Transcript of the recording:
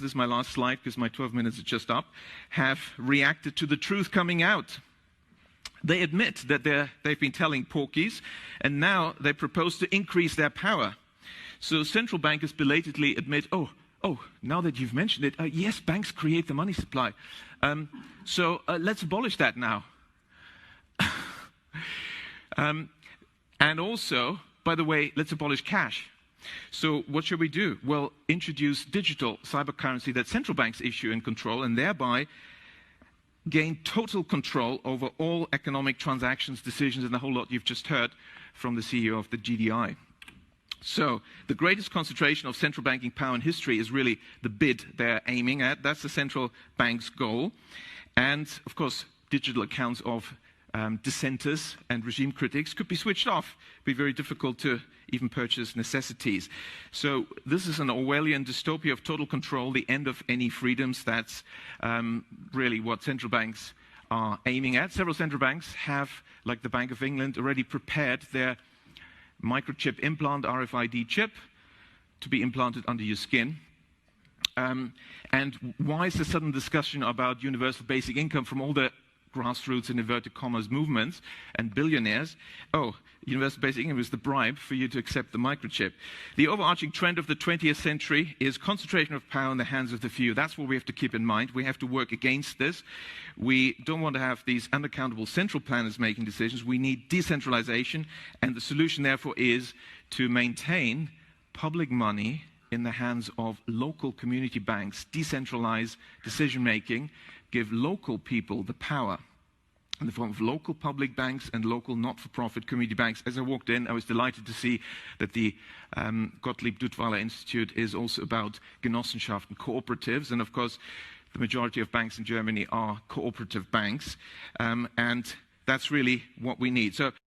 this is my last slide because my 12 minutes are just up, have reacted to the truth coming out. They admit that they've been telling porkies, and now they propose to increase their power. So central bankers belatedly admit, oh, now that you've mentioned it, yes, banks create the money supply. So let's abolish that now. And also, by the way, let's abolish cash. So what should we do? Well, introduce digital cyber currency that central banks issue and control, and thereby gain total control over all economic transactions, decisions, and the whole lot you've just heard from the CEO of the GDI. So the greatest concentration of central banking power in history is really the bid they're aiming at. That's the central bank's goal. And, of course, digital accounts of dissenters and regime critics could be switched off. It'd be very difficult to even purchase necessities. So this is an Orwellian dystopia of total control, the end of any freedoms. That's really what central banks are aiming at. Several central banks have, like the Bank of England, already prepared their microchip implant, RFID chip, to be implanted under your skin. And why is the sudden discussion about universal basic income from all the grassroots and inverted commas movements and billionaires? Oh, universal basic income is the bribe for you to accept the microchip. The overarching trend of the 20th century is concentration of power in the hands of the few. That's what we have to keep in mind. We have to work against this. We don't want to have these unaccountable central planners making decisions. We need decentralization, and the solution, therefore, is to maintain public money in the hands of local community banks, decentralize decision-making, give local people the power in the form of local public banks and local not-for-profit community banks. As I walked in, I was delighted to see that the Gottlieb Duttweiler Institute is also about Genossenschaften, cooperatives, and of course, the majority of banks in Germany are cooperative banks, and that's really what we need. So